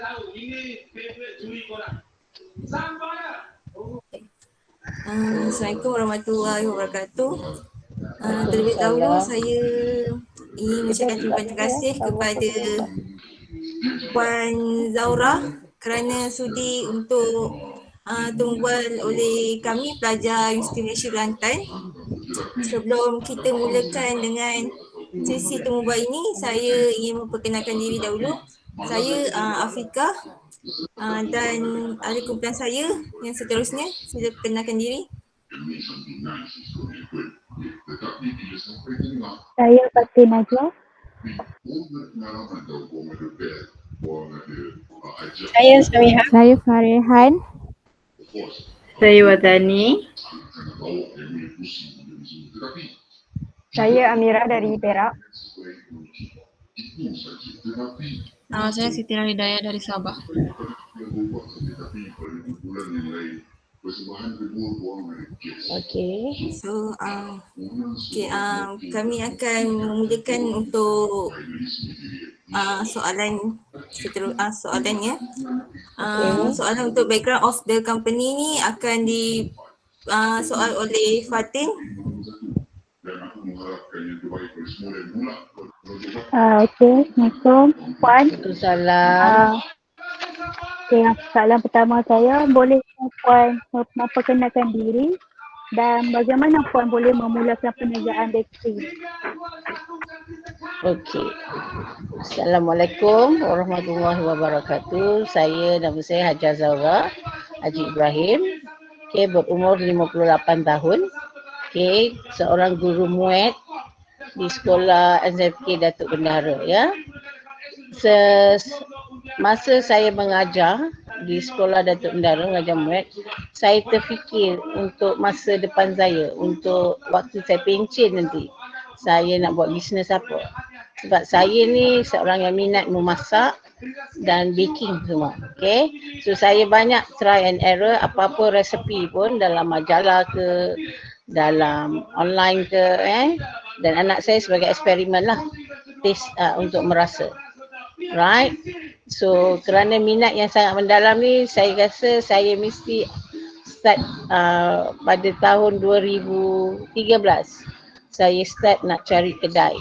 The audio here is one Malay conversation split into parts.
Assalamualaikum warahmatullahi wabarakatuh. Terlebih dahulu saya ingin mengucapkan terima kasih kepada Puan Zaura kerana sudi untuk tumbuhan oleh kami pelajar Universiti Malaysia Kelantan. Sebelum kita mulakan dengan sesi tumbuhan ini, saya ingin memperkenalkan diri dahulu. Saya Afrika dan ahli kumpulan saya yang seterusnya. Saya perkenalkan diri. Saya Fatih Najwa. Saya Samiha. Saya Farehan. Saya Wadani. Saya Amira dari Perak. Nama saya Siti Hidayah dari Sabah. Okey. So, kami akan memulakan untuk soalannya. Soalan untuk background of the company ni akan soal oleh Fatin. Okey, Assalamualaikum Puan. Waalaikumsalam. Soalan pertama saya, boleh Puan memperkenalkan diri dan bagaimana Puan boleh memulakan perniagaan bakery? Okey. Assalamualaikum warahmatullahi wabarakatuh. Nama saya Hajar Zaura Haji Ibrahim. Okey, berumur 58 tahun. Okey, seorang guru muet di sekolah NZK Datuk Bendahara, ya. Masa saya mengajar di sekolah Datuk Bendahara mengajar muet, saya terfikir untuk masa depan saya, untuk waktu saya pencen nanti, saya nak buat bisnes apa. Sebab saya ni seorang yang minat memasak dan baking semua. Okay. So saya banyak try and error, apa-apa resepi pun dalam majalah ke, dalam online ke, dan anak saya sebagai eksperimen lah, test untuk merasa. Right. So kerana minat yang sangat mendalam ni, saya rasa saya mesti start pada tahun 2013. Saya start nak cari kedai.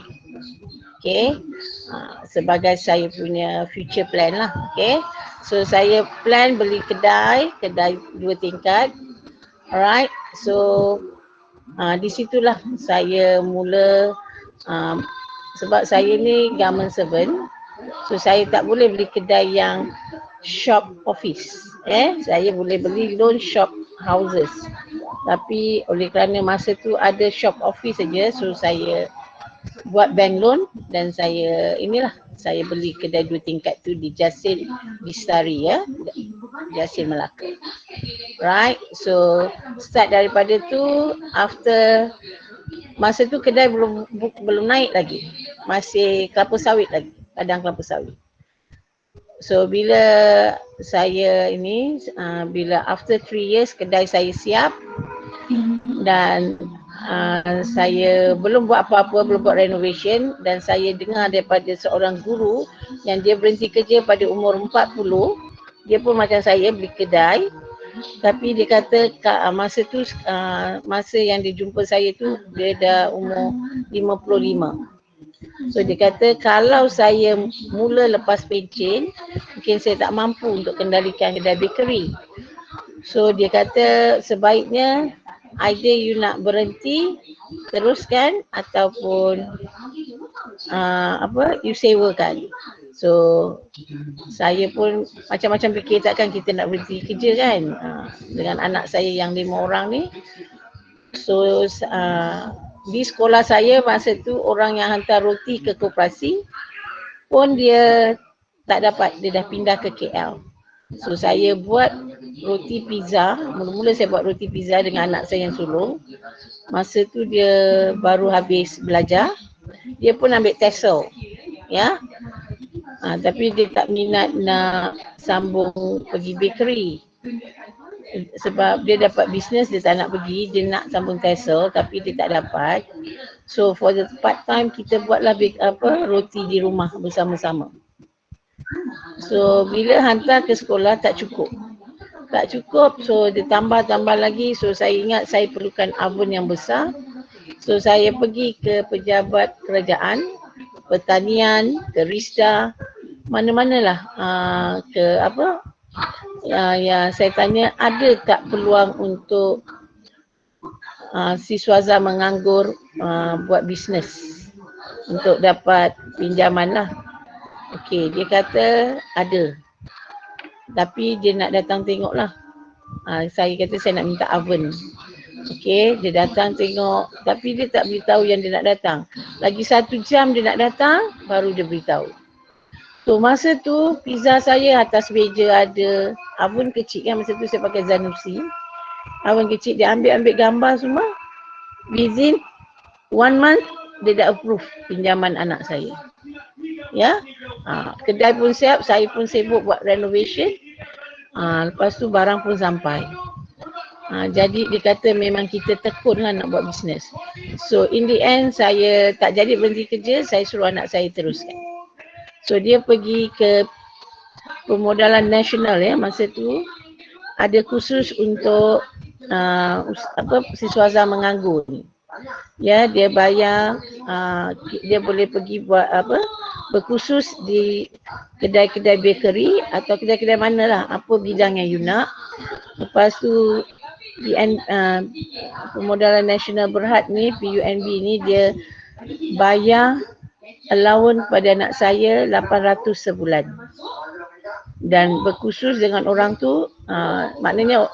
Okay. Sebagai saya punya future plan lah. Okay. So saya plan beli kedai 2 tingkat. Alright. So di situlah saya mula, sebab saya ni government servant. So saya tak boleh beli kedai yang shop office. Saya boleh beli loan shop houses. Tapi oleh kerana masa tu ada shop office saja, so saya buat bank loan dan saya beli kedai 2 tingkat tu di Jasin Bistari, ya. Jasin Melaka. Right. So start daripada tu, after masa tu kedai belum naik lagi. Masih kelapa sawit lagi, padang kelapa sawit. So bila saya bila after 3 years kedai saya siap dan saya belum buat apa-apa, belum buat renovation, dan saya dengar daripada seorang guru yang dia berhenti kerja pada umur 40. Dia pun macam saya beli kedai, tapi dia kata masa tu masa yang dia jumpa saya tu dia dah umur 55. So dia kata kalau saya mula lepas pencen, mungkin saya tak mampu untuk kendalikan kedai bakery. So dia kata sebaiknya either you nak berhenti teruskan ataupun you sewakan. So saya pun macam-macam fikir, takkan kita nak berhenti kerja kan, dengan anak saya yang 5 orang ni. So di sekolah saya masa tu orang yang hantar roti ke koperasi pun dia tak dapat, dia dah pindah ke KL. So saya buat roti pizza, mula-mula saya buat roti pizza dengan anak saya yang sulung. Masa tu dia baru habis belajar, dia pun ambil TESOL, ya. Tapi dia tak minat nak sambung pergi bakery. Sebab dia dapat bisnes, dia tak nak pergi, dia nak sambung TESOL tapi dia tak dapat. So for the part time kita buatlah roti di rumah bersama-sama. So bila hantar ke sekolah tak cukup. Tak cukup, so dia tambah lagi. So saya ingat saya perlukan oven yang besar. So saya pergi ke pejabat kerajaan, pertanian, ke RISDA, mana-manalah ke apa, ya saya tanya ada tak peluang untuk siswaza menganggur buat bisnes untuk dapat pinjaman lah. Okey, dia kata ada. Tapi dia nak datang tengok lah. Saya kata saya nak minta oven. Okey, dia datang tengok. Tapi dia tak beritahu yang dia nak datang. Lagi 1 jam dia nak datang, baru dia beritahu. So masa tu pizza saya atas meja ada. Oven kecil kan, masa tu saya pakai Zanussi. Oven kecil, dia ambil gambar semua. Within 1 month, dia dah approve pinjaman anak saya. Ya, kedai pun siap, saya pun sibuk buat renovation. Lepas tu barang pun sampai. Jadi dia kata memang kita tekun lah nak buat bisnes. So in the end saya tak jadi berhenti kerja, saya suruh anak saya teruskan. So dia pergi ke permodalan nasional ya, masa tu ada khusus untuk siswaza menganggur ni. Ya, dia bayar, dia boleh pergi buat berkhusus di kedai-kedai bakery atau kedai-kedai mana lah, apa bidang yang you nak. Lepas tu Permodalan Nasional Berhad ni, PUNB ni, dia bayar allowance pada anak saya 800 sebulan. Dan berkhusus dengan orang tu, maknanya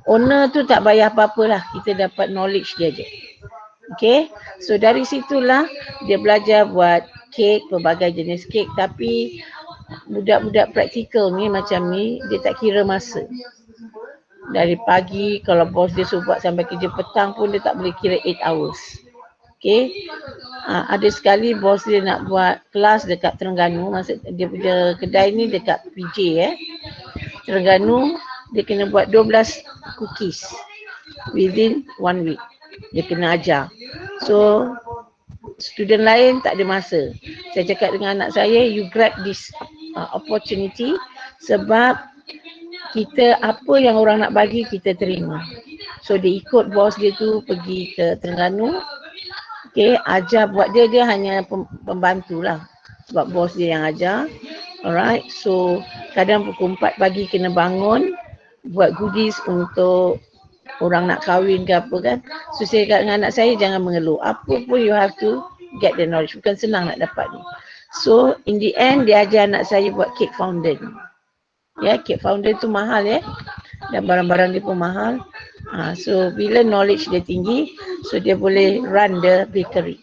owner tu tak bayar apa-apa lah, kita dapat knowledge dia je. Okay, so dari situlah dia belajar buat kek, pelbagai jenis kek. Tapi budak-budak praktikal ni macam ni, dia tak kira masa. Dari pagi, kalau bos dia suruh buat sampai kerja petang pun dia tak boleh kira 8 hours. Okay, ada sekali bos dia nak buat kelas dekat Terengganu, masa dia punya kedai ni dekat PJ Terengganu, dia kena buat 12 cookies within 1 week. Dia kena ajar. So student lain tak ada masa. Saya cakap dengan anak saya, you grab this opportunity, sebab kita apa yang orang nak bagi kita terima. So dia ikut bos dia tu pergi ke Terengganu. Okay, ajar buat dia hanya pembantu lah, sebab bos dia yang ajar. Alright, so kadang pukul 4 pagi kena bangun buat goodies untuk orang nak kahwin ke apa kan. So saya cakap dengan anak saya, jangan mengeluh. Apa pun you have to get the knowledge. Bukan senang nak dapat ni. So in the end dia ajar anak saya buat cake fondant. Ya, cake fondant tu mahal ya. Dan barang-barang dia pun mahal. So bila knowledge dia tinggi, so dia boleh run the bakery.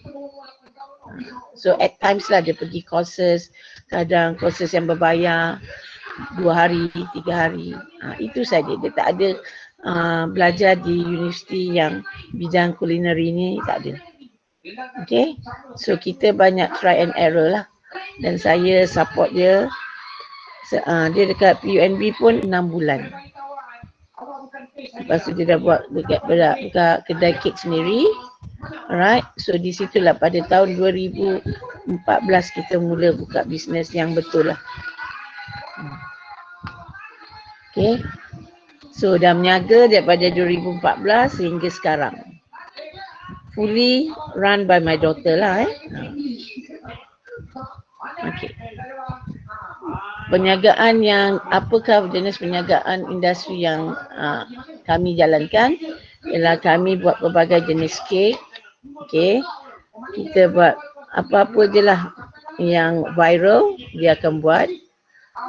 So at times lah dia pergi courses. Kadang courses yang berbayar 2 hari, 3 hari. Itu saja. Dia tak ada belajar di universiti yang bidang kulineri ni, tak ada. Okay, so kita banyak try and error lah. Dan saya support dia. Dia dekat PUNB pun 6 bulan. Lepas tu dia dah buat dekat kedai kek sendiri. Alright, so di situlah pada tahun 2014 kita mula buka bisnes yang betul lah. Okay, so dah meniaga daripada 2014 hingga sekarang. Fully run by my daughter lah Okay. Perniagaan yang, apakah jenis perniagaan industri yang kami jalankan? Ialah kami buat pelbagai jenis kek. Okay, kita buat apa-apa je lah yang viral, dia akan buat.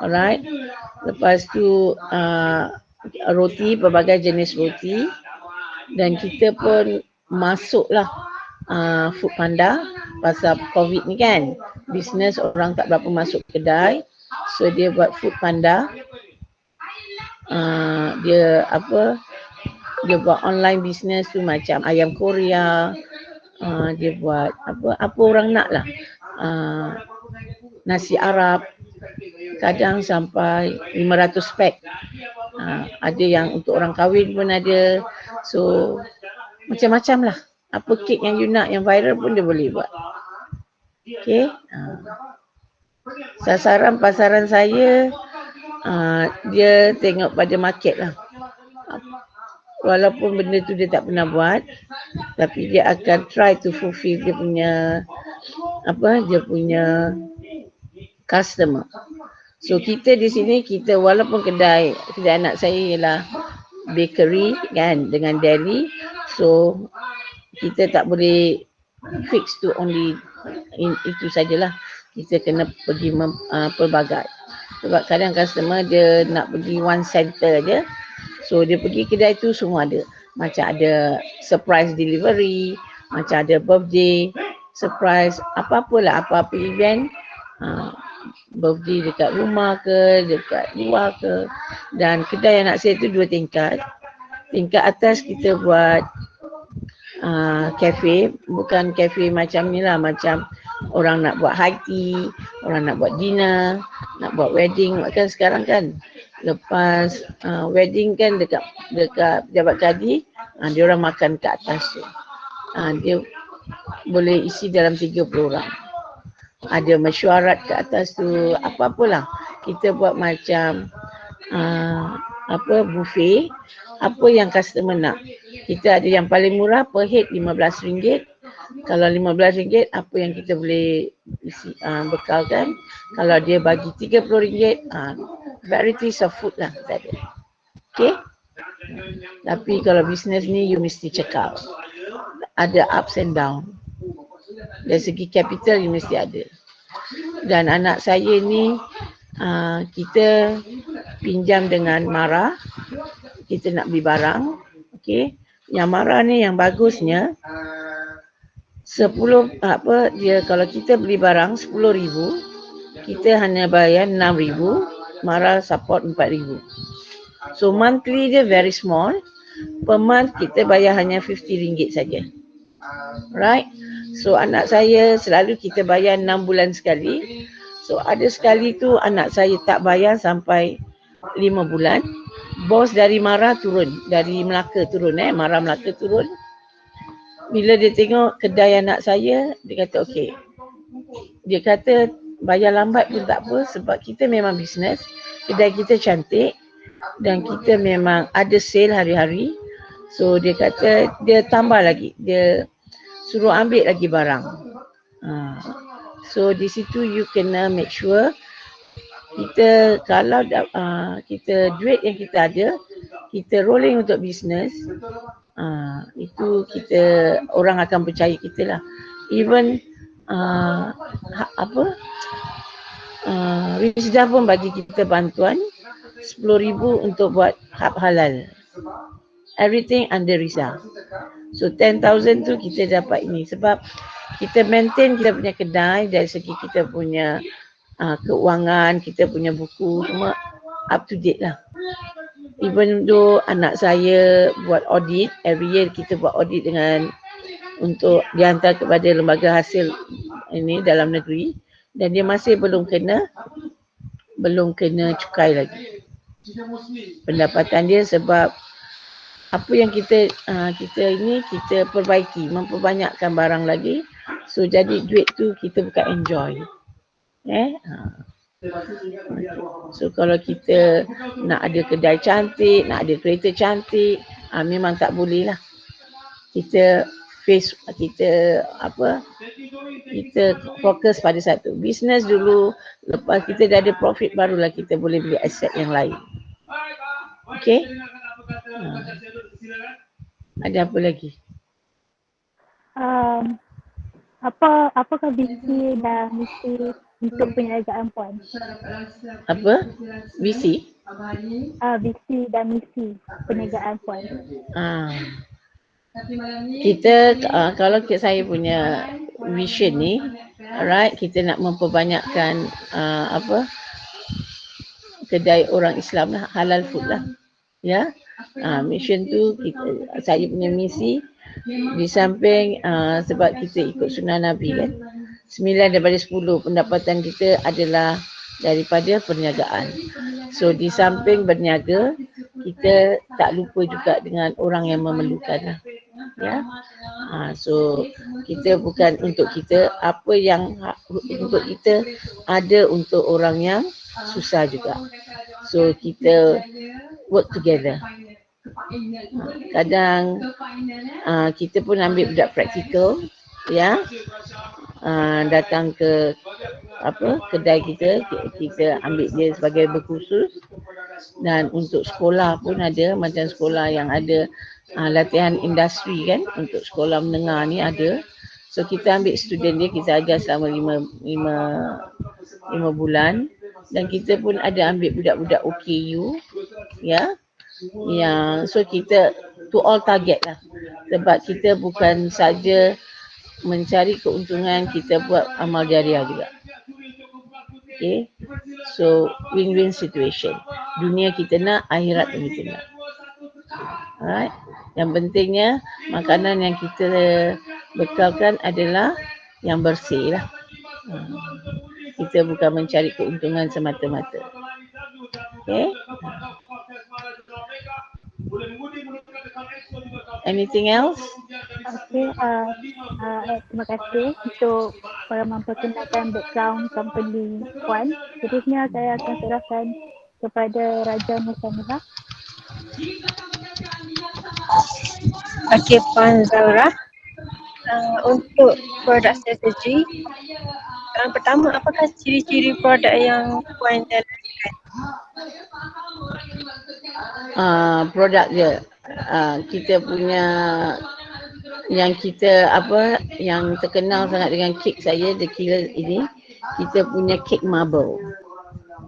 Alright, lepas tu roti, pelbagai jenis roti. Dan kita pun masuklah Food Panda pasal COVID ni kan. Bisnes orang tak berapa masuk kedai. So dia buat Food Panda. Dia buat online bisnes tu macam ayam Korea. Dia buat apa orang nak lah. Nasi Arab. Kadang sampai 500 pack. Ada yang untuk orang kahwin pun ada. So macam-macam lah. Apa kek yang you nak, yang viral pun dia boleh buat. Okay. Sasaran pasaran saya dia tengok pada market lah. Walaupun benda tu dia tak pernah buat, tapi dia akan try to fulfill dia punya dia punya customer. So kita di sini, kita walaupun kedai anak saya ialah bakery kan dengan dairy, so kita tak boleh fix to only itu sajalah. Kita kena pergi pelbagai. Sebab kadang customer dia nak pergi one center je. So dia pergi kedai tu semua ada. Macam ada surprise delivery, macam ada birthday, surprise, apa-apalah, apa-apa event. Birthday dekat rumah ke, dekat luar ke. Dan kedai anak saya tu 2 tingkat. Tingkat atas kita buat cafe, bukan cafe macam ni lah, macam orang nak buat high tea, orang nak buat dinner, nak buat wedding. Kan sekarang kan lepas wedding kan dekat Pejabat Kadi, dia orang makan kat atas tu. Dia boleh isi dalam 30 orang. Ada mesyuarat kat atas tu, apa-apalah. Kita buat macam buffet, apa yang customer nak. Kita ada yang paling murah per head RM15. Kalau RM15, apa yang kita boleh isi, bekalkan. Kalau dia bagi RM30, varieties of food lah kita ada. Okay? Tapi kalau bisnes ni, you mesti check out. Ada ups and down. Dari segi capital, you mesti ada. Dan anak saya ni, kita pinjam dengan Mara. Kita nak beli barang. Okay? Yang Mara ni yang bagusnya, 10 dia kalau kita beli barang 10,000, kita hanya bayar 6,000, Mara support 4,000. So monthly dia very small. Per month kita bayar hanya RM50 saja. Right? So anak saya selalu kita bayar 6 bulan sekali. So ada sekali tu anak saya tak bayar sampai 5 bulan. Bos dari Mara turun, dari Melaka turun, Mara Melaka turun. Bila dia tengok kedai anak saya, dia kata okey. Dia kata bayar lambat pun tak apa sebab kita memang bisnes, kedai kita cantik dan kita memang ada sale hari-hari. So dia kata dia tambah lagi, dia suruh ambil lagi barang. So di situ you kena make sure kita kalau kita duit yang kita ada, kita rolling untuk bisnes, itu kita orang akan percaya kita lah. Even Rizda pun bagi kita bantuan 10,000 untuk buat hab halal. Everything under Rizda. So 10,000 tu kita dapat ini sebab kita maintain kita punya kedai dari segi kita punya keuangan, kita punya buku semua up to date lah. Even though anak saya buat audit, every year kita buat audit dengan untuk dihantar kepada lembaga hasil ini dalam negeri dan dia masih belum kena cukai lagi pendapatan dia sebab apa yang kita perbaiki, memperbanyakkan barang lagi. So jadi duit tu kita bukan enjoy. So kalau kita nak ada kedai cantik, nak ada kereta cantik, memang tak boleh lah. Kita fokus pada satu. Bisnes dulu, lepas kita dah ada profit barulah kita boleh beli aset yang lain. Okay? Ada apa lagi? Apakah visi dan misi untuk perniagaan puan? Apa? Visi? Visi dan misi perniagaan puan. Kita kalau saya punya vision ni, alright, kita nak memperbanyakkan kedai orang Islam lah, halal food lah. Ya. Mission tu saya punya misi di samping sebab kita ikut sunnah Nabi kan. 9 daripada 10 pendapatan kita adalah daripada perniagaan. So di samping berniaga, kita tak lupa juga dengan orang yang memerlukan lah. Ya. So kita bukan untuk kita, apa yang untuk kita ada untuk orang yang susah juga. So kita work together. Kadang kita pun ambil budak praktikal, ya, datang ke kedai kita ambil dia sebagai berkursus. Dan untuk sekolah pun ada, macam sekolah yang ada latihan industri kan, untuk sekolah menengah ni ada. So kita ambil student dia, kita ajar selama 5 bulan. Dan kita pun ada ambil budak-budak OKU, ya, yang so kita to all target lah, sebab kita bukan saja mencari keuntungan, kita buat amal jariah juga. Okay, so win-win situation. Dunia kita nak, akhirat pun kita nak. Alright. Yang pentingnya makanan yang kita bekalkan adalah yang bersih lah. Kita bukan mencari keuntungan semata-mata. Okay. Anything else? Okay, terima kasih untuk memperkenalkan background company Puan. Seterusnya saya akan serahkan kepada Raja Mustamila. Okey, Puan Zaura. Untuk produk strategi, pertama, apakah ciri-ciri produk yang Puan jalankan? Produk dia, kita punya yang kita yang terkenal sangat dengan kek saya, The Killer ini, kita punya kek marble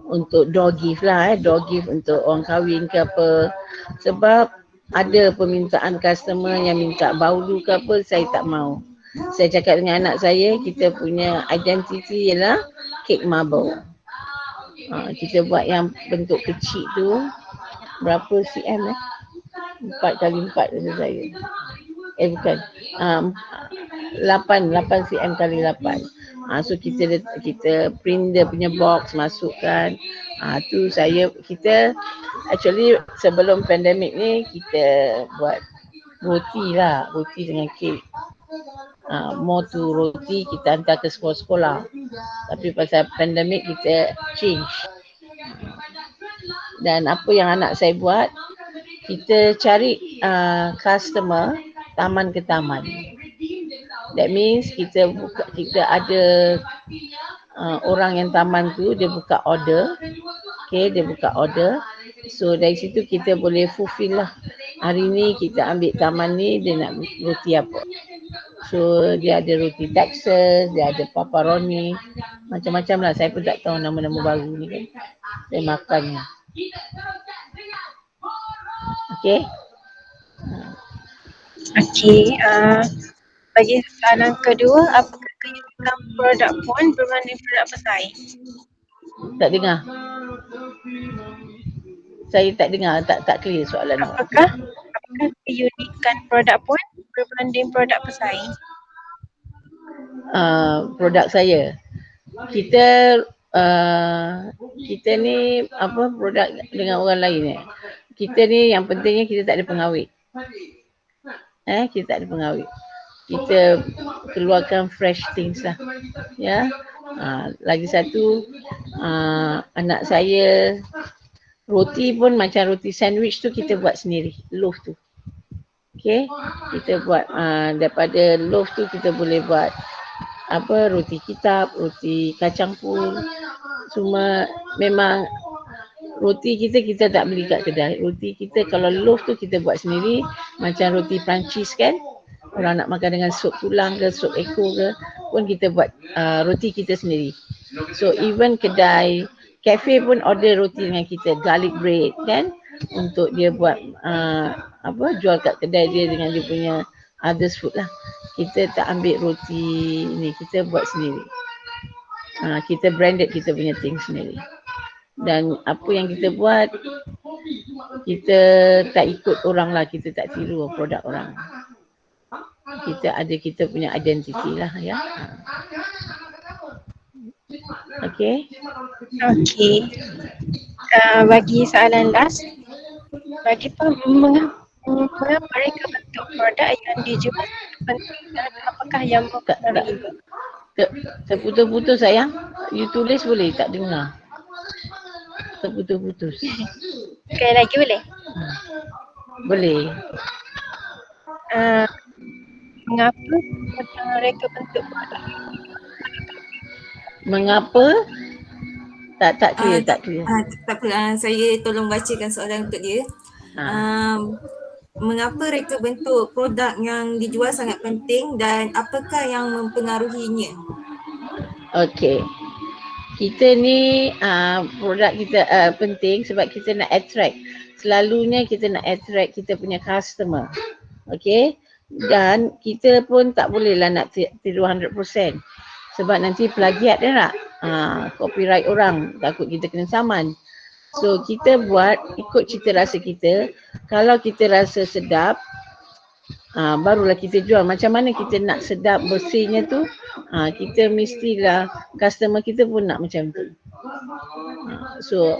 untuk door gift lah, door gift untuk orang kahwin ke apa. Sebab ada permintaan customer yang minta baulu ke apa, saya tak mau. Saya cakap dengan anak saya, kita punya identiti ialah kek marble. Kita buat yang bentuk kecil tu, berapa cm 4x4 kata saya. Bukan. 8 cm kali 8. So kita print dia punya box, masukkan. Tu kita actually sebelum pandemik ni kita buat roti dengan kek. More to roti kita hantar ke sekolah-sekolah. Tapi pasal pandemik kita change. Dan apa yang anak saya buat, kita cari customer taman ke taman. That means kita ada orang yang taman tu, dia buka order. Okay, dia buka order. So dari situ kita boleh fulfill lah. Hari ni kita ambil taman ni, dia nak roti apa. So dia ada roti Texas, dia ada pepperoni, macam-macam lah. Saya pun tak tahu nama-nama baru ni kan. Saya makannya. Okay. Okey, bagi soalan kedua, apakah keunikan produk Puan berbanding produk pesaing? Tak dengar. Saya tak dengar, tak clear soalan awak. Apakah keunikan produk Puan berbanding produk pesaing? Produk saya, kita ni produk dengan orang lain ni. Kita ni yang pentingnya kita tak ada pengawet. Kita tak ada pengawet. Kita keluarkan fresh things lah. Ya. Lagi satu, anak saya roti pun macam roti sandwich tu kita buat sendiri, loaf tu. Okay, kita buat daripada loaf tu kita boleh buat roti kitab, roti kacang pul. Cuma memang roti kita tak beli kat kedai. Roti kita kalau loaf tu kita buat sendiri, macam roti Perancis kan. Orang nak makan dengan sup tulang ke, sup ekor ke, pun kita buat roti kita sendiri. So even kedai, kafe pun order roti dengan kita, garlic bread kan, untuk dia buat jual kat kedai dia dengan dia punya others food lah. Kita tak ambil roti ni, kita buat sendiri. Kita branded kita punya thing sendiri. Dan apa yang kita buat, kita tak ikut orang lah, kita tak tiru produk orang. Kita ada kita punya identiti lah ya. Okay. Okey. Bagi soalan last, bagi Mengapa mereka bentuk produk yang dijual penting dan apakah yang Tak, mempengaruhi? terputus-putus sayang. You tulis boleh tak dengar. Terputus-putus. Sekali lagi boleh? Boleh. Mengapa mereka bentuk produk? Mengapa? Tak clear, tak clear. Tak apa, saya tolong bacakan soalan untuk dia. Mengapa reka bentuk produk yang dijual sangat penting dan apakah yang mempengaruhinya? Okey. Kita ni produk kita penting sebab kita nak attract. Selalunya kita nak attract kita punya customer. Okey. Dan kita pun tak bolehlah nak tiru 100%. Sebab nanti plagiat dia nak. Copyright orang. Takut kita kena saman. So kita buat ikut cita rasa kita. Kalau kita rasa sedap, barulah kita jual. Macam mana kita nak sedap bersihnya tu, kita mestilah customer kita pun nak macam tu. So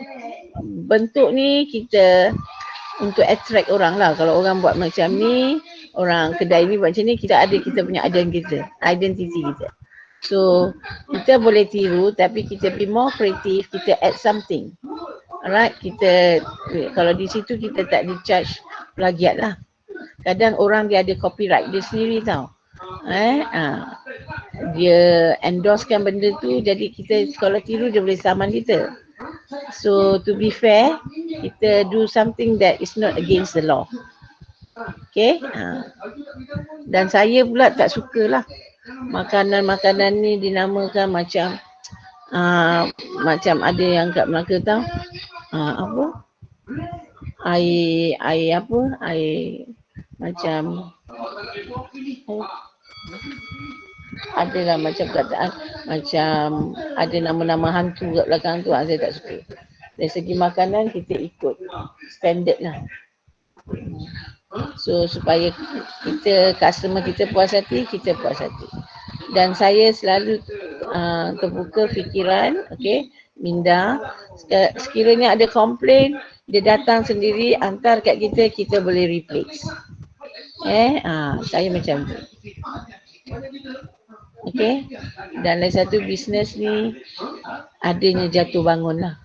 bentuk ni kita untuk attract orang lah. Kalau orang buat macam ni, orang kedai ni buat macam ni, kita punya identity kita. So kita boleh tiru tapi kita be more creative, kita add something. Alright, kalau di situ kita tak di-charge plagiat lah. Kadang orang dia ada copyright dia sendiri tau. Dia endorsekan benda tu, jadi kita kalau tiru dia boleh saman kita. So to be fair, kita do something that is not against the law. Okay. Dan saya pula tak sukalah makanan-makanan ni dinamakan macam macam ada yang kat Melaka tau. Air macam adalah macam kataan macam ada nama-nama hantu kat belakang tu, saya tak suka. Dari segi makanan kita ikut standard lah. So supaya customer kita puas hati, kita puas hati. Dan saya selalu terbuka fikiran, okey, minda. Sekiranya ada komplain, dia datang sendiri, hantar kat kita, kita boleh replace. Saya macam tu. Okey. Dan lagi satu, bisnes ni adanya jatuh bangun lah.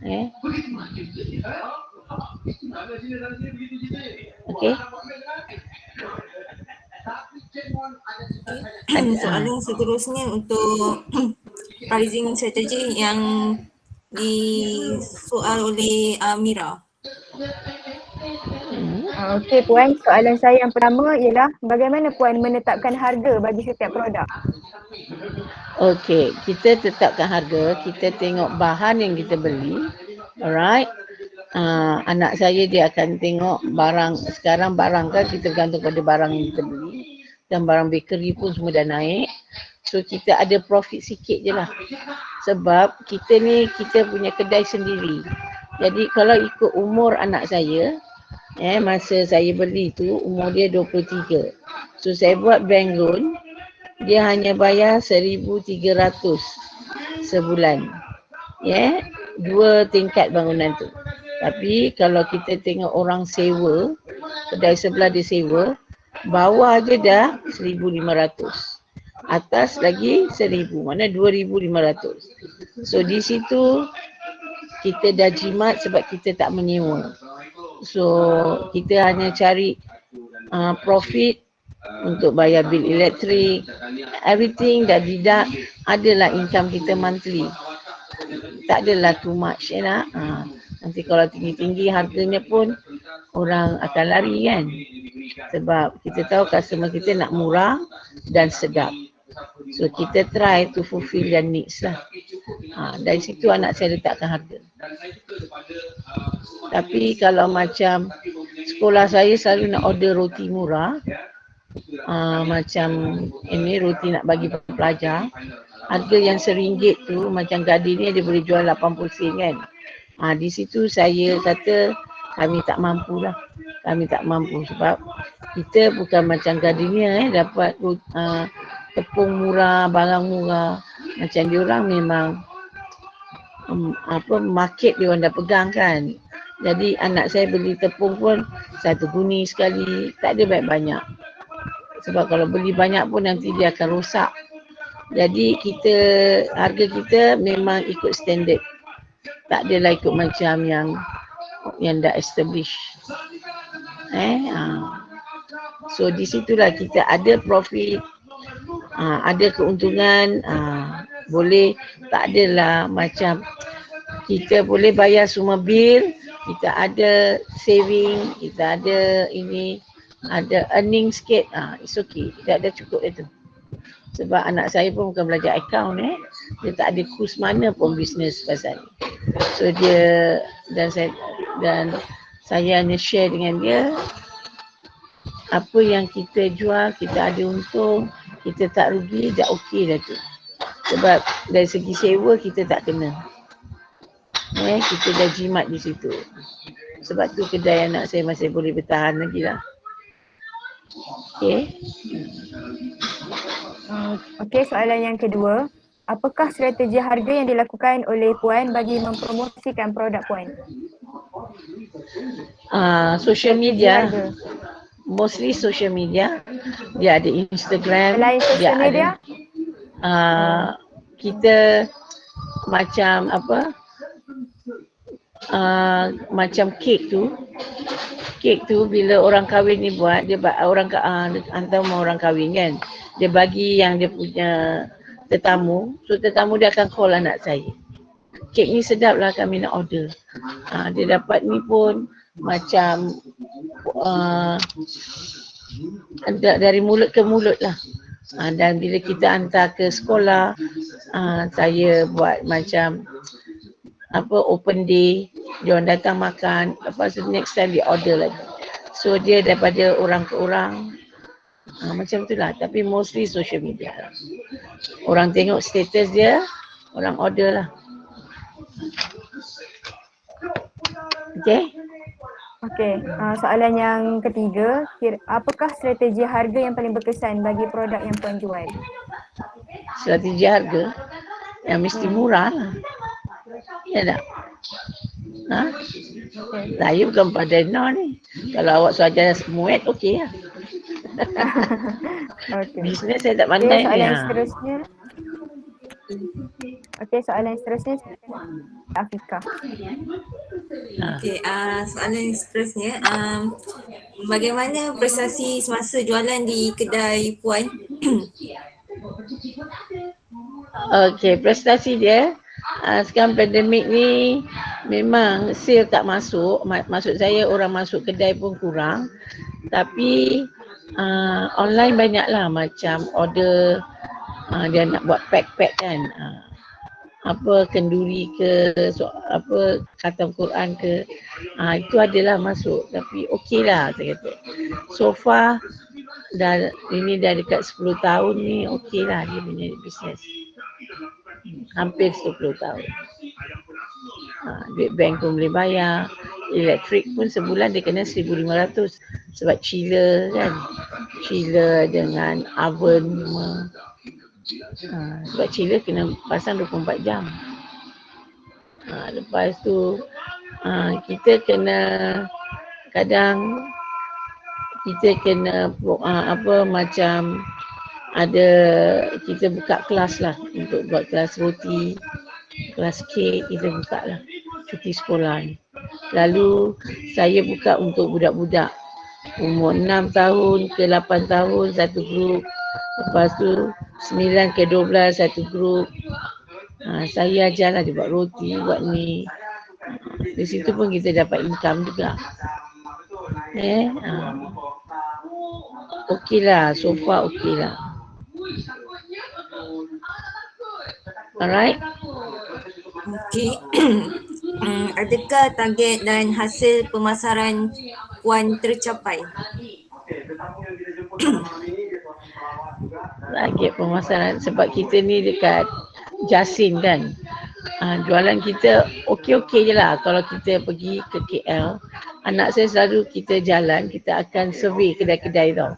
Okey. Soalan seterusnya untuk pricing strategy yang disoal oleh Mira. Okey Puan, soalan saya yang pertama ialah bagaimana Puan menetapkan harga bagi setiap produk? Okey, kita tetapkan harga, kita tengok bahan yang kita beli. Alright. Anak saya dia akan tengok barang, sekarang barang kan kita bergantung pada barang yang kita beli. Dan barang bakery pun semua dah naik. So kita ada profit sikit je lah. Sebab kita punya kedai sendiri. Jadi kalau ikut umur anak saya, masa saya beli tu umur dia 23. So saya buat bank loan, dia hanya bayar 1,300 sebulan. 2 tingkat bangunan tu. Tapi kalau kita tengok orang sewa, kedai sebelah dia sewa, bawah je dah 1,500. Atas lagi 1,000, mana 2,500. So di situ kita dah jimat sebab kita tak menyewa. So kita hanya cari profit untuk bayar bil elektrik, everything dah tidak, adalah income kita monthly. Tak adalah too much nanti kalau tinggi-tinggi harganya pun orang akan lari kan. Sebab kita tahu customer kita nak murah dan sedap. So kita try to fulfill their needs lah. Dari situ anak saya letakkan harga. Tapi kalau macam sekolah saya selalu nak order roti murah, macam ini roti nak bagi pelajar, harga yang RM1 tu macam Gadi ni dia boleh jual 80 sen kan. Di situ saya kata kami tak mampu lah. Kami tak mampu sebab kita bukan macam Gardenia dapat tepung murah, barang murah. Macam diorang memang market dia orang dah pegang kan. Jadi anak saya beli tepung pun 1 guni sekali, tak ada banyak-banyak. Sebab kalau beli banyak pun nanti dia akan rosak. Jadi harga kita memang ikut standard. Tak adalah ikut macam yang dah establish. So di situlah kita ada profit, ada keuntungan, boleh, tak adalah macam kita boleh bayar semua bil, kita ada saving, kita ada ini, ada earning sikit, it's okay, tidak ada cukup itu. Sebab anak saya pun bukan belajar account, dia tak ada kurs mana pun bisnes pasal ni. So dia dan saya hanya share dengan dia apa yang kita jual, kita ada untung, kita tak rugi, dah okey dah tu. Sebab dari segi sewa kita tak kena. Kita dah jimat di situ. Sebab tu kedai anak saya masih boleh bertahan lagi lah. Okay. Okey, soalan yang kedua. Apakah strategi harga yang dilakukan oleh Puan bagi mempromosikan produk Puan? Social media. Mostly social media. Dia ada Instagram. Selain social media? Kita macam macam kek tu bila orang kahwin ni buat, dia hantar orang kahwin kan, dia bagi yang dia punya tetamu, so tetamu dia akan call anak saya, kek ni sedap lah, kami nak order. Dia dapat ni pun macam dari mulut ke mulut lah. Dan bila kita hantar ke sekolah, saya buat macam open day, dia orang datang makan, lepas tu next time dia order lagi. So dia daripada orang ke orang, macam tu lah. Tapi mostly social media. Orang tengok status dia, orang order lah. Okay? Okey, soalan yang ketiga, apakah strategi harga yang paling berkesan bagi produk yang Puan jual? Strategi harga yang mesti murah lah. Ya tak? Saya bukan Padana ni. Kalau awak suruh ajar muat, okey lah. Okey. Bisnes saya tak pandai. Soalan seterusnya. Okey, soalan seterusnya Afika. Okey, soalan seterusnya, bagaimana prestasi semasa jualan di kedai Puan? Okey, prestasi dia sekarang pandemik ni memang sale tak masuk. Maksud saya orang masuk kedai pun kurang. Tapi online banyak lah, macam order dia nak buat pack-pack kan. Kenduri ke, khatam Quran ke, itu adalah masuk. Tapi okey lah saya kata. So far dah dekat 10 tahun ni, okey lah dia punya bisnes. Hampir 10 tahun. Duit bank pun boleh bayar. Elektrik pun sebulan dia kena 1,500. Sebab chiller kan. Chiller dengan oven semua. Sebab chiller kena pasang 24 jam. Lepas tu kita kena macam ada, kita buka kelas lah untuk buat kelas roti, kelas kek, kita buka lah cuti sekolah ni. Lalu saya buka untuk budak-budak umur 6 tahun ke 8 tahun satu grup, lepas tu 9 ke 12 satu grup. Saya ajar lah dia buat roti, buat ni. Di situ pun kita dapat income juga. Okey lah, so far okey lah. Alright. Okey. Adakah target dan hasil pemasaran Puan tercapai? Target pemasaran sebab kita ni dekat Jasin kan. Jualan kita okey-okey je lah. Kalau kita pergi ke KL, anak saya selalu kita jalan, kita akan survey kedai-kedai tau.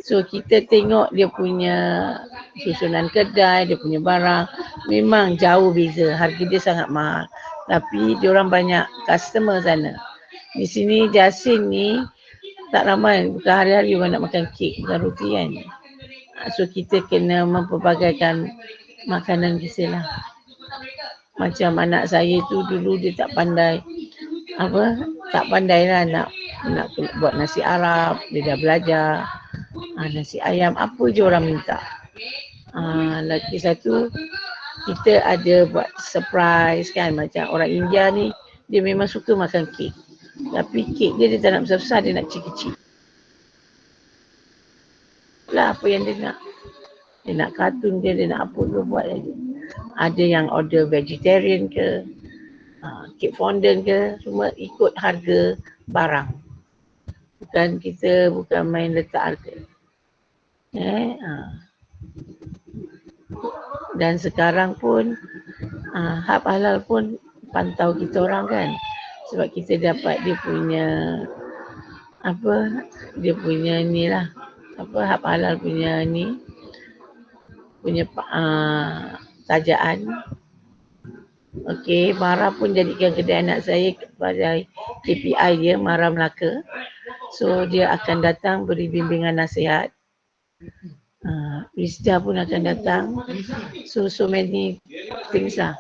So kita tengok dia punya susunan kedai, dia punya barang, memang jauh beza, harga dia sangat mahal. Tapi diorang banyak customer sana. Di sini Jasin ni tak ramai, bukan hari-hari orang nak makan kek, bukan roti kan. So kita kena mempelbagaikan makanan kita lah. Macam anak saya tu dulu dia tak pandai tak pandai lah nak buat nasi Arab, dia dah belajar. Nasi ayam apa je orang minta. Lagi satu kita ada buat surprise kan, macam orang India ni dia memang suka makan kek. Tapi kek dia tak nak besar-besar, dia nak kecil-kecil. Lah apa yang dia nak. Dia nak kartun dia nak apa ke buat lagi. Ada yang order vegetarian ke, kek fondant ke, semua ikut harga barang. Bukan main letak harga. Dan sekarang pun hab halal pun pantau kita orang kan. Sebab kita dapat dia punya ni lah. Hab halal punya ni. Punya tajaan. Okey, Mara pun jadikan kedai anak saya kepada KPI dia, Mara Melaka. So dia akan datang beri bimbingan nasihat. Rizda pun akan datang. So many things lah.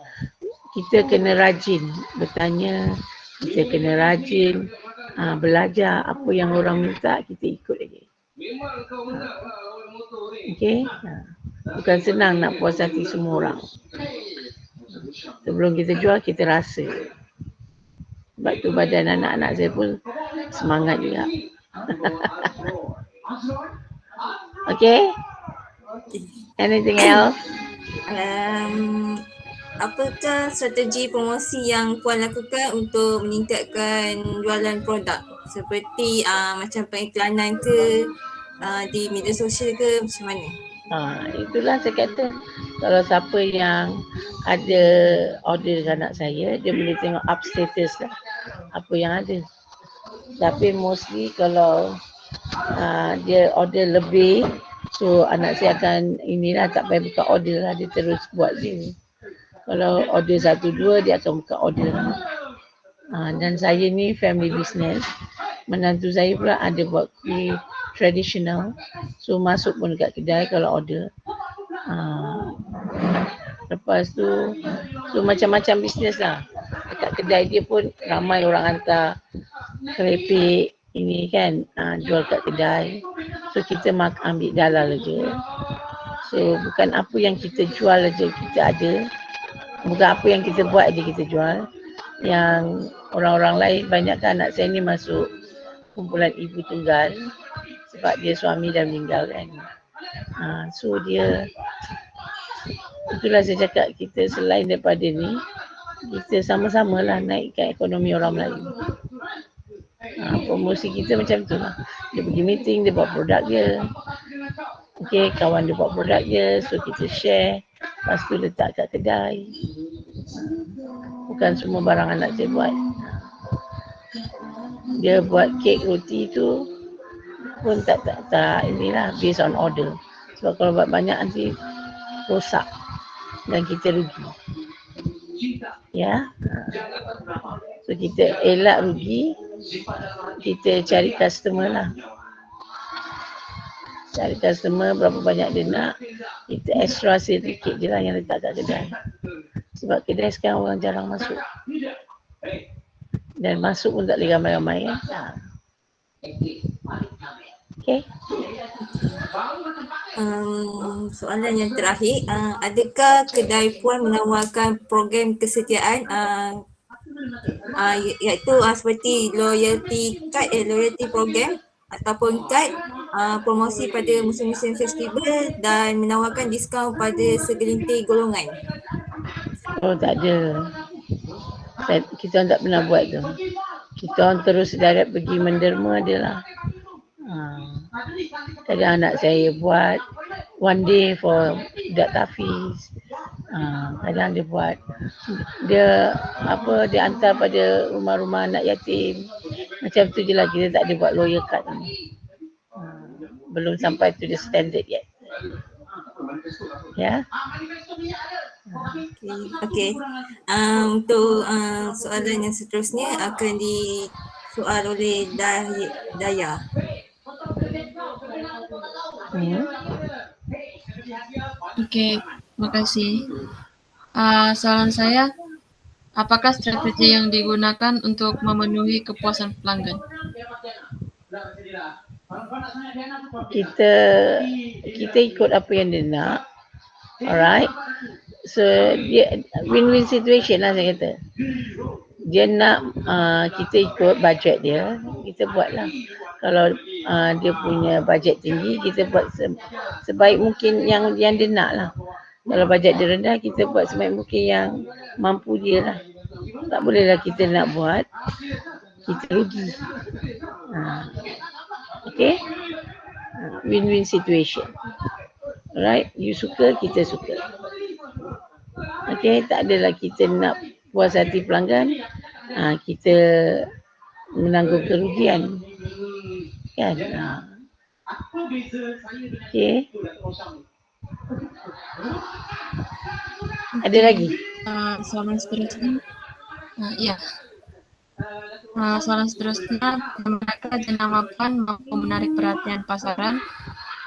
Kita kena rajin bertanya, kita kena rajin belajar apa yang orang minta, kita ikut lagi. Okey. Bukan senang nak puas hati semua orang. Sebelum kita jual, kita rasa. Sebab tu badan anak-anak saya pun semangat juga. Okay? Anything else? Apakah strategi promosi yang Puan lakukan untuk meningkatkan jualan produk? Seperti macam pengiklanan ke, di media sosial ke, macam mana? Itulah saya kata, kalau siapa yang ada order dengan anak saya, dia boleh tengok up status lah apa yang ada. Tapi mostly kalau dia order lebih, so anak saya akan tak payah buka order lah, dia terus buat sini. Kalau order 1-2 dia akan buka order. Dan saya ni family business. Menantu saya pula ada buat kuih tradisional. So masuk pun dekat kedai kalau order. Lepas tu, so macam-macam bisnes lah. Dekat kedai dia pun ramai orang hantar kerepek ini kan, jual kat kedai. So kita ambil dalal aja. So bukan apa yang kita jual aja kita ada. Bukan apa yang kita buat aja kita jual. Yang orang-orang lain, banyakkan anak saya ni masuk kumpulan ibu tunggal sebab dia suami dah meninggal kan. So dia, itulah saya cakap, kita selain daripada ni, kita sama-samalah naikkan ekonomi orang Melayu. Promosi kita macam tu lah. Dia pergi meeting, dia buat produk dia. Okay, kawan dia buat produk dia, so kita share. Lepas tu letak kat kedai. Bukan semua barang anak saya buat. Dia buat kek roti tu pun tak inilah, based on order. Sebab kalau buat banyak nanti rosak dan kita rugi. Ya. So kita elak rugi, kita cari customer lah. Cari customer berapa banyak dia nak, kita extra sedikit je lah yang letak kat kedai. Sebab kedai sekarang orang jarang masuk. Dan masuk pun tak boleh ramai-ramai kan. Okay. Soalan yang terakhir, adakah kedai Puan menawarkan program kesetiaan iaitu seperti loyalty card, loyalty program ataupun kad promosi pada musim-musim festival dan menawarkan diskaun pada segelintir golongan? Oh, tak ada. Kita tak pernah buat tu. Kita orang terus direct pergi menderma dia lah. Kadang anak saya buat one day for budak tafiz. Kadang dia buat, dia hantar pada rumah-rumah anak yatim. Macam tu je lah, kita tak ada buat loyal card ni. Belum sampai to the standard yet. Ya. Okey. Untuk soalan yang seterusnya akan disoal oleh Daya. Okey, terima kasih. Soalan saya, apakah strategi yang digunakan untuk memenuhi kepuasan pelanggan? Kita ikut apa yang dia nak. Alright. So dia win-win situation lah saya kata. Dia nak kita ikut bajet dia, kita buatlah. Kalau dia punya bajet tinggi, kita buat sebaik mungkin yang dia nak lah. Kalau bajet dia rendah, kita buat sebaik mungkin yang mampu dia lah. Tak bolehlah kita nak buat, kita rugi. Okay? Win-win situation. Alright, you suka, kita suka. Okay, tak adalah kita nak puas hati pelanggan, kita menanggung kerugian. Kan? Okay. Ada lagi? Soalan seterusnya, soalan seterusnya, bagaimanakah jenama puan mampu menarik perhatian pasaran,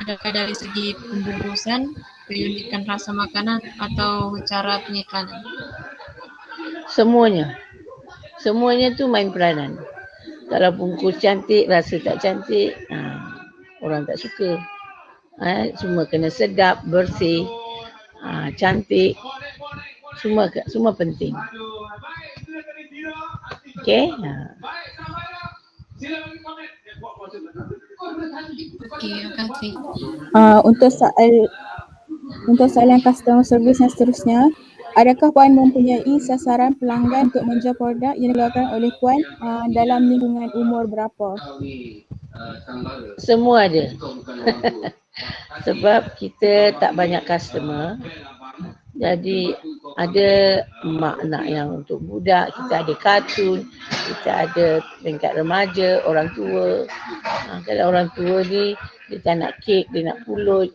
adakah dari segi pembungkusan, keunikan rasa makanan atau cara pengiklanan? Semuanya tu main peranan. Kalau bungkus cantik, rasa tak cantik, orang tak suka. Semua kena sedap, bersih, cantik. Semua penting. Okay? Okey, terima kasih. Untuk soalan customer service yang seterusnya, adakah puan mempunyai sasaran pelanggan untuk menjual produk yang dikeluarkan oleh puan dalam lingkungan umur berapa? Semua ada. Sebab kita tak banyak customer. Jadi ada mak nak yang untuk budak, kita ada kartun, kita ada tingkat remaja, orang tua. Kalau orang tua ni dia tak nak kek, dia nak pulut.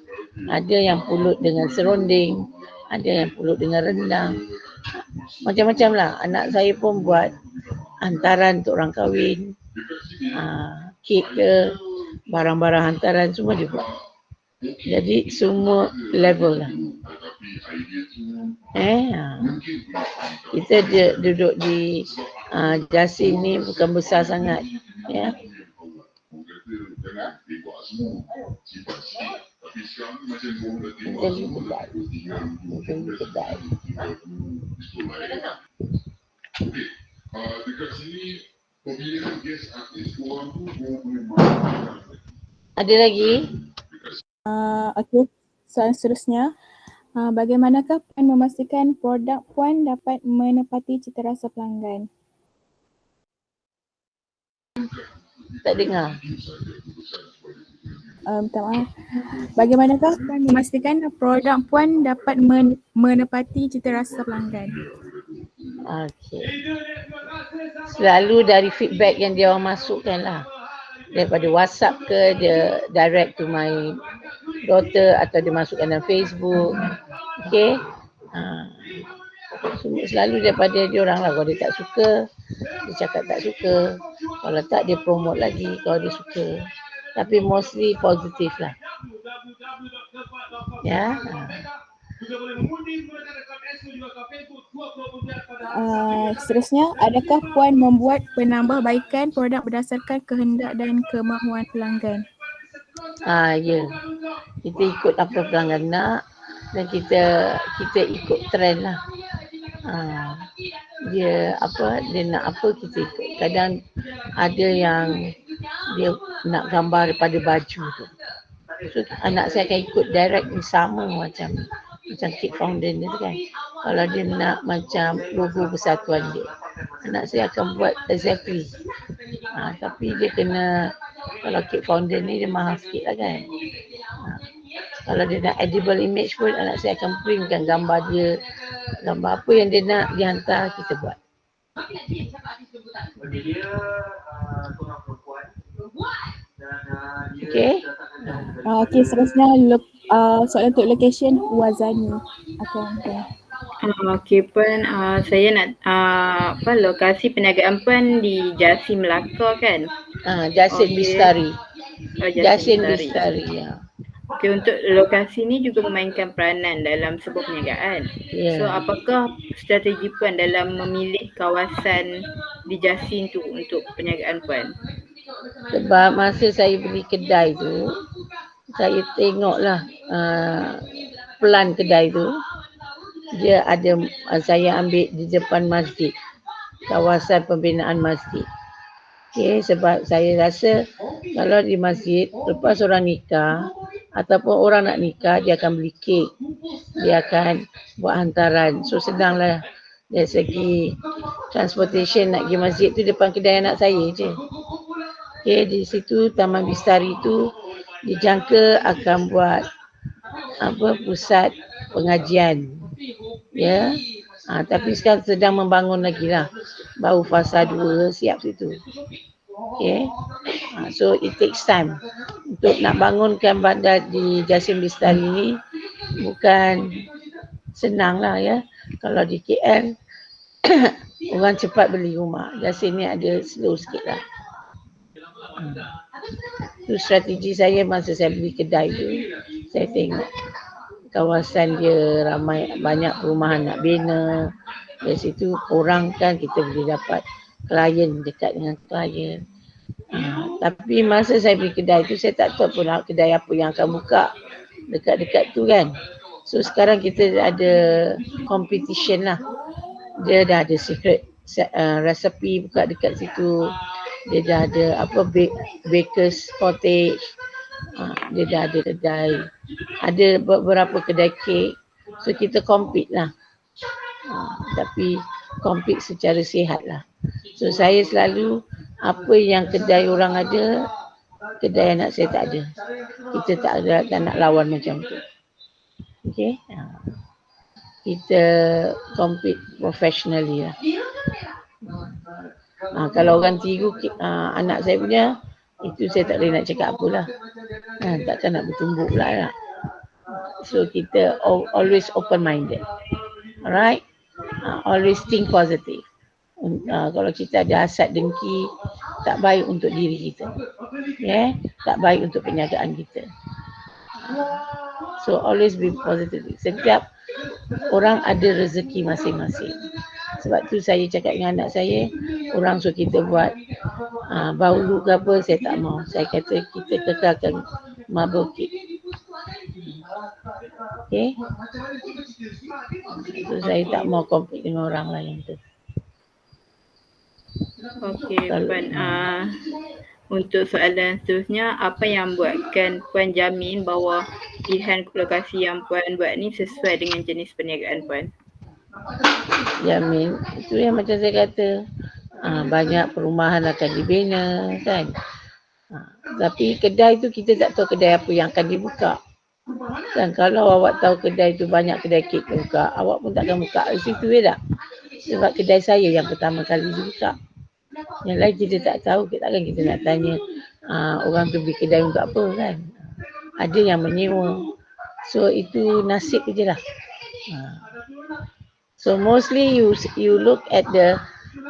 Ada yang pulut dengan serunding, ada yang pulut dengan rendang. Macam-macam lah. Anak saya pun buat hantaran untuk orang kahwin, kek ke, barang-barang hantaran semua dia buat. Jadi semua level lah. Kita duduk di Jasin ni bukan besar sangat, ya. Ada lagi? Okey, soalan seterusnya. Bagaimanakah puan memastikan produk puan dapat menepati citarasa pelanggan? Tak dengar. Minta maaf. Bagaimanakah puan memastikan produk puan dapat menepati citarasa pelanggan? Okey. Selalu dari feedback yang dia orang masukkan lah. Daripada WhatsApp ke, dia direct to my daughter atau dia masukkan dalam Facebook. Okey. Selalu daripada dia orang lah. Kalau dia tak suka, dia cakap tak suka. Kalau tak, dia promote lagi kalau dia suka. Tapi mostly positif lah. Ya. Seterusnya, adakah puan membuat penambahbaikan produk berdasarkan kehendak dan kemahuan pelanggan? Ya. Kita ikut apa pelanggan nak dan kita ikut trend lah. Dia nak apa kita ikut. Kadang ada yang dia nak gambar daripada baju tu. So anak saya akan ikut direct sama macam cake fondant dia tu kan. Kalau dia nak macam logo persatuan dia, anak saya akan buat exactly. Tapi dia kena, kalau cake fondant ni dia mahal sikit lah kan. Kalau dia nak edible image pun, anak saya akan printkan gambar dia, gambar apa yang dia nak, dia hantar, kita buat. Okay. Okey, seterusnya soalan untuk location Wazani. Okey Puan, saya nak lokasi perniagaan Puan di Jasim Melaka kan? Jasin Okey. Bistari. Jasim Jasin Bistari. Bistari, ya. Okey, untuk lokasi ni juga memainkan peranan dalam sebuah perniagaan. Ya. So apakah strategi Puan dalam memilih kawasan di Jasim tu untuk perniagaan Puan? Sebab masa saya beli kedai tu, saya tengoklah plan kedai tu. Dia ada, saya ambil di depan masjid, kawasan pembinaan masjid. Okay, sebab saya rasa kalau di masjid, lepas orang nikah ataupun orang nak nikah, dia akan beli kek, dia akan buat hantaran. So senanglah dari segi transportation nak pergi masjid tu depan kedai anak saya je. Okay, di situ Taman Bistari tu dijangka akan buat pusat pengajian. Ya. Tapi sekarang sedang membangun lagi lah. Baru fasa 2 siap situ. Okay. So it takes time. Untuk nak bangunkan bandar di Jasim Bistari ni bukan senang lah ya. Kalau di KL orang cepat beli rumah. Jasim ni ada slow sikit lah. Itu strategi saya masa saya beli kedai tu. Saya tengok kawasan dia ramai, banyak perumahan nak bina. Dari situ orang kan kita boleh dapat klien, dekat dengan klien. Tapi masa saya beli kedai tu saya tak tahu pun kedai apa yang akan buka dekat-dekat tu kan. So sekarang kita ada competition lah. Dia dah ada secret recipe buka dekat situ. Dia dah ada baker's cottage. Dia dah ada kedai. Ada beberapa kedai kek. So kita compete lah. Tapi compete secara sihat lah. So saya selalu apa yang kedai orang ada, kedai anak saya tak ada. Kita tak nak lawan macam tu. Okay. Kita compete professionally lah. Kalau orang tiru anak saya punya, itu saya tak boleh nak cakap apalah. Takkan nak bertumbuk pula lah. So kita always open minded. Alright? Always think positive. Kalau kita ada hasad dengki, tak baik untuk diri kita. Yeah? Tak baik untuk perniagaan kita. So always be positive. Setiap orang ada rezeki masing-masing. Sebab tu saya cakap dengan anak saya, orang suruh kita buat baulu ke apa, saya tak mau. Saya kata kita kekalkan marble cake. Okay? So saya tak mau compete dengan orang lain tu. Okey Puan, untuk soalan seterusnya, apa yang buatkan Puan jamin bahawa pilihan lokasi yang Puan buat ni sesuai dengan jenis perniagaan Puan? Jamin, itu yang macam saya kata, banyak perumahan akan dibina kan. Tapi kedai tu kita tak tahu kedai apa yang akan dibuka. Dan kalau awak tahu kedai tu banyak kedai kek buka, awak pun takkan buka di situ ya tak? Sebab kedai saya yang pertama kali dibuka. Yang lain kita tak tahu, takkan kita nak tanya orang tu beli kedai untuk apa kan. Ada yang menyewa. So itu nasib je lah. So mostly you look at the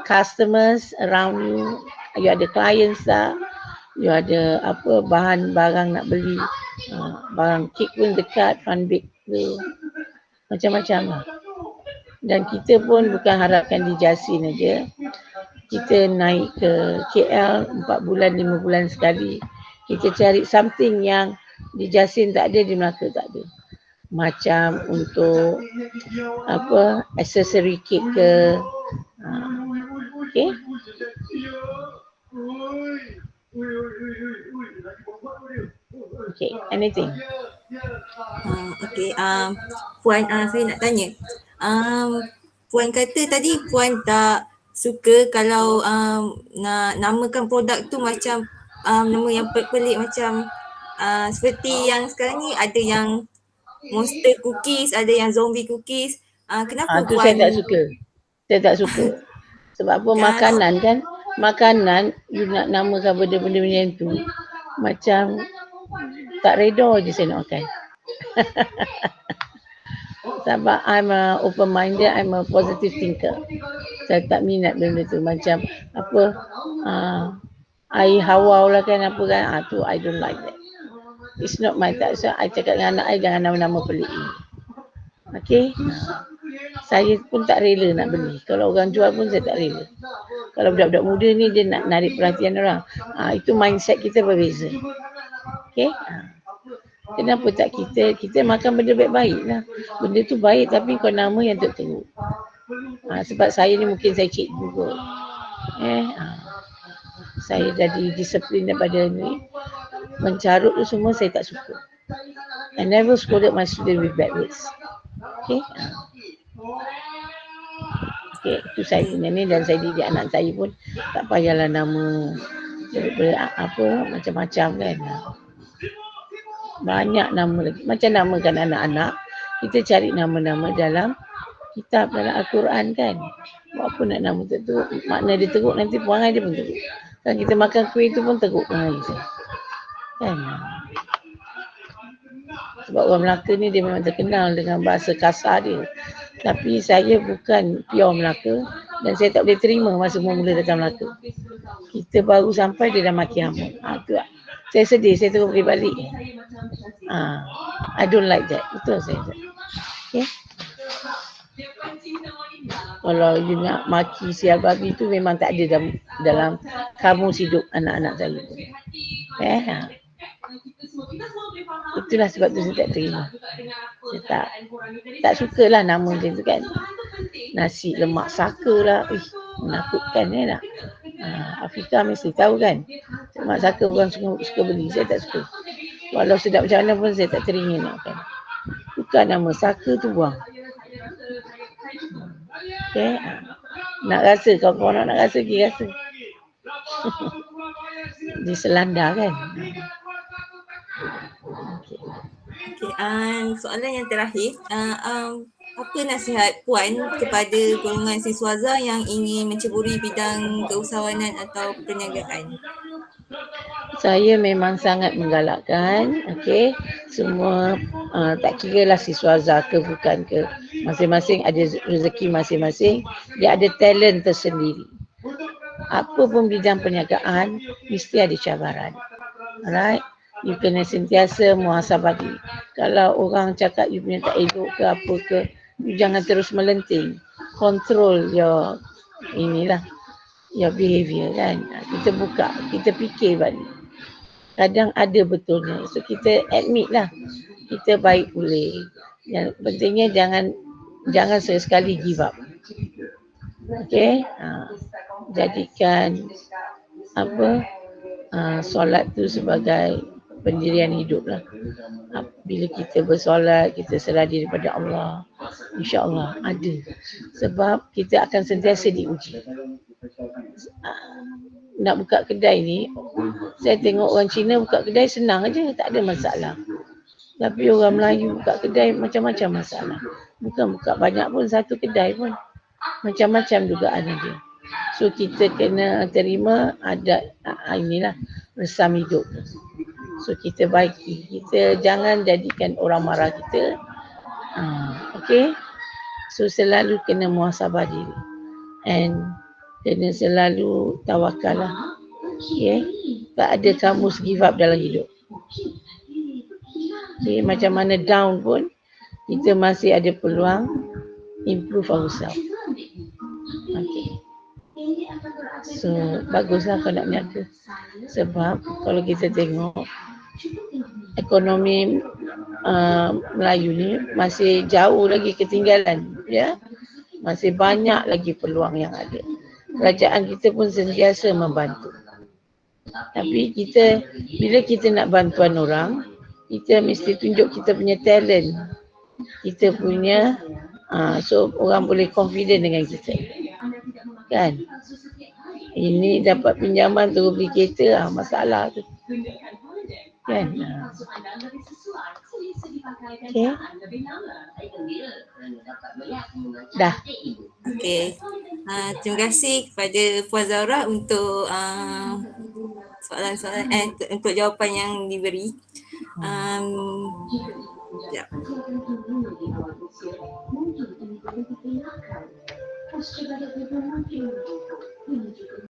customers around you. You ada clients tak? You ada bahan barang nak beli. Barang kek pun dekat, fun bake tu. Macam-macam lah. Dan kita pun bukan harapkan di Jasin aja. Kita naik ke KL 4 bulan, 5 bulan sekali. Kita cari something yang di Jasin tak ada, di Melaka tak ada. Macam untuk aksesori kek ke. Okay. Okay, anything. Okay, Puan, saya nak tanya. Puan kata tadi Puan tak suka kalau nak namakan produk tu macam nama yang pelik-pelik macam seperti yang sekarang ni ada yang monster cookies, ada yang zombie cookies. Kenapa Tu Puan? saya tak suka. Saya tak suka. Sebab apa makanan kan? Makanan you nak namakan benda-benda macam tu macam tak reda je saya nak makan. Sebab I'm a open minded, I'm a positive thinker. Saya tak minat benda tu macam apa air hawau lah kan apa kan. Tu I don't like that. It's not my type. So I cakap dengan anak I jangan nama-nama pelik ni. Okay. Saya pun tak rela nak beli. Kalau orang jual pun saya tak rela. Kalau budak-budak muda ni dia nak narik perhatian orang. Itu mindset kita berbeza. Okay. Kenapa tak kita makan benda baik-baik lah. Benda tu baik tapi kau nama yang tak teruk. Sebab saya ni mungkin saya cikgu kot. Saya jadi disiplin daripada ni. Mencarut tu semua saya tak suka. I never scolded my student with bad words. Okay. Okay, itu saya punya ni dan saya didik anak saya pun tak payahlah nama apa macam-macam kan. Banyak nama lagi. Macam namakan anak-anak, kita cari nama-nama dalam kitab, dalam Al-Quran kan. Buat apa nak nama teruk, makna dia teruk nanti perangai dia pun teruk. Kan kita makan kuih tu pun teruk perangai saya. Kan. Sebab orang Melaka ni dia memang terkenal dengan bahasa kasar dia. Tapi saya bukan pure Melaka dan saya tak boleh terima masa mula datang Melaka. Kita baru sampai dia dah maki hama. Tu lah. Saya sedih, saya terus pergi balik. I don't like that. Betul saya. Okay. Kalau you nak maki sial babi tu memang tak ada dalam kamus hidup anak-anak saya. Itulah sebab tu saya tak terima. Saya tak sukalah nama macam tu kan. Nasi lemak saka lah. Menakutkan nak. Afrika mesti tahu kan. Lemak saka orang suka beli. Saya tak suka. Walau sedap macam mana pun saya tak teringin nak kan. Bukan nama saka tu buang. Okay. Nak rasa, kalau nak rasa, pergi rasa. Di Selanda kan. Soalan yang terakhir, apa nasihat Puan kepada golongan siswaza yang ingin menceburi bidang keusahawanan atau perniagaan? Saya memang sangat menggalakkan, okey, semua tak kira lah siswaza ke bukan ke, masing-masing ada rezeki masing-masing, dia ada talent tersendiri. Apa pun bidang perniagaan mesti ada cabaran. Alright? You kena sentiasa muhasabah diri. Kalau orang cakap you punya tak elok ke apa ke, you jangan terus melenting. Control your your behavior kan. Kita buka, kita fikir balik. Kadang ada betulnya. So kita admit lah. Kita baik boleh. Yang pentingnya jangan sekali give up. Okay. Jadikan solat tu sebagai pendirian hidup lah. Bila kita bersolat, kita serah diri pada Allah, insya-Allah ada. Sebab kita akan sentiasa diuji. Nak buka kedai ni, saya tengok orang Cina buka kedai senang aja, tak ada masalah. Tapi orang Melayu buka kedai macam-macam masalah. Bukan buka banyak pun, satu kedai pun macam-macam dugaan dia. So kita kena terima adat resam hidup. So kita baiki, kita jangan jadikan orang marah kita. Okay. So selalu kena muhasabah diri. And kena selalu tawakal lah. Okay. Tak ada kamus give up dalam hidup. Okay. Macam mana down pun, kita masih ada peluang improve ourselves. Okay. So baguslah kalau nak berniaga. Sebab kalau kita tengok ekonomi Melayu ni masih jauh lagi ketinggalan, ya. Masih banyak lagi peluang yang ada. Kerajaan kita pun sentiasa membantu. Tapi kita, bila kita nak bantuan orang, kita mesti tunjuk kita punya talent. Kita punya so orang boleh confident dengan kita. Kan? Ini dapat pinjaman terus beli kereta, masalah tu. Kan? Okay. Dah. Okay. Terima kasih kepada Puan Zahra untuk soalan-soalan untuk jawapan yang diberi. Sekejap.